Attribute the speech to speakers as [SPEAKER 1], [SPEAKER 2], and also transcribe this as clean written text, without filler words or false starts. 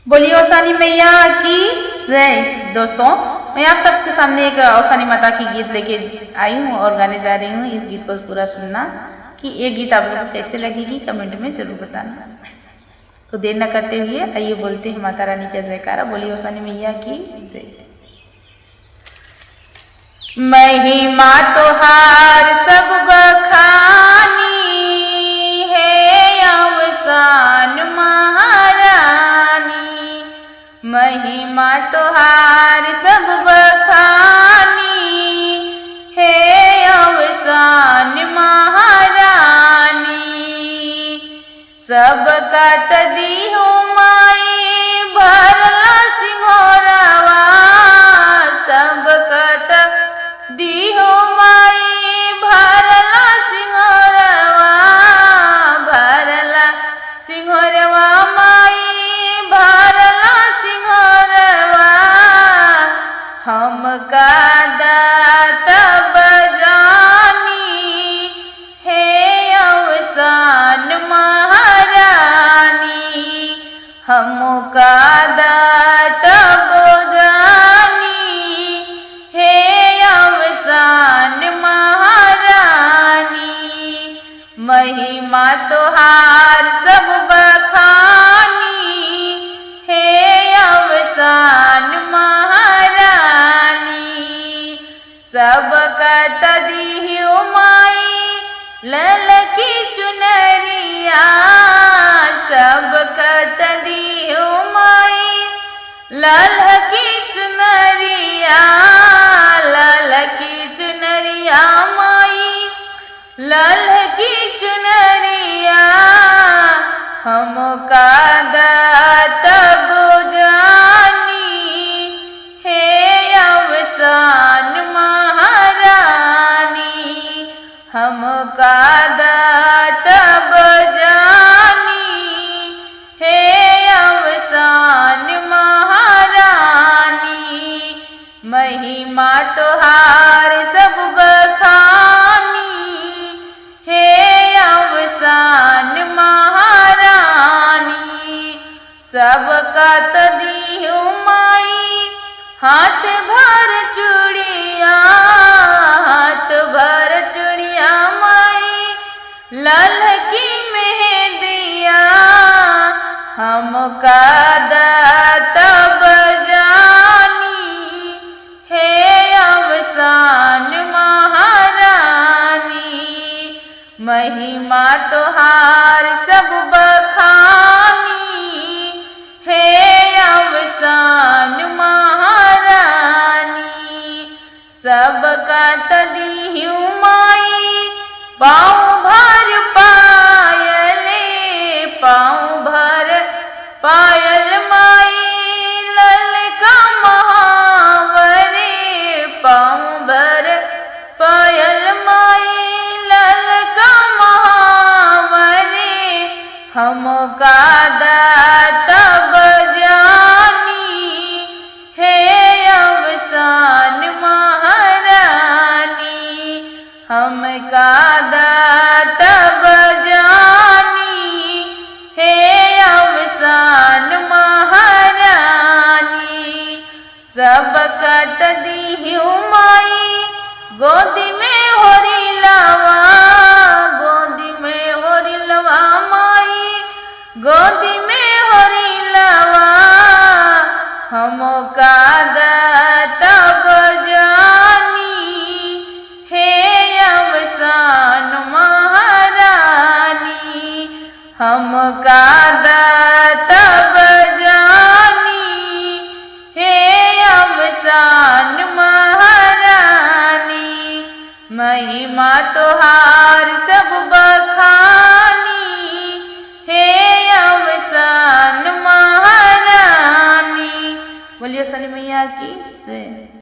[SPEAKER 1] बोलिए औसानी मैया की जय। दोस्तों, मैं आप सबके सामने एक औसानी माता की गीत लेके आई हूँ और गाने जा रही हूँ। इस गीत को पूरा सुनना कि ये गीत आप लोगों को कैसे लगेगी, कमेंट में जरूर बताना। तो देर न करते हुए आइए बोलते हैं माता रानी का जयकारा। बोलिए औसानी मैया की जय। महिमा तोहार सब बखानी है अवसान महारानी। महिमा तोहार सब बखानी है अवसान महारानी। सबका तदी हो माई भरला सिंहोरवा। सबका तदी हो माई भरला सिंहोरवा। भरला सिंहोरवा माई भरला सिंहोरवा। हमका दात बजानी है अवसान महारानी। हमका दात बजानी है अवसान महारानी। महिमा तोहार सब बखानी है अवसान महारानी। सबका तदी हो माई ललकी चुनरिया। सबका तदी हो माई ललकी चुनरिया। ललकी चुनरिया माई ललकी चुनरिया। हमका दात बुझानी है अवसान महारानी। हमका दात बजानी है अवसान महारानी। महिमा तोहार सब बखानी है अवसान महारानी। सबका तदी हो माई हाथ भर चूड़िया। हाथ भर चूड़िया माई ललकी मेहंदिया। हमका दात बजानी है अवसान महारानी। महिमा तोहार सब बखानी है अवसान महारानी। सबका तदी हो माई पाँव भर पायले। पाँव भर पायल माई ललका महावरे। पाँव भर पायल माई ललका महावरे। हमका दात बजानी है अवसान महारानी। हमका दात बजानी है अवसान महारानी। सबका तदी हो माई गोदी में होरी लवा। गोदी में होरी लवा माई गोदी में होरी लवा। हमका दात बजानी है अवसान महारानी। हमका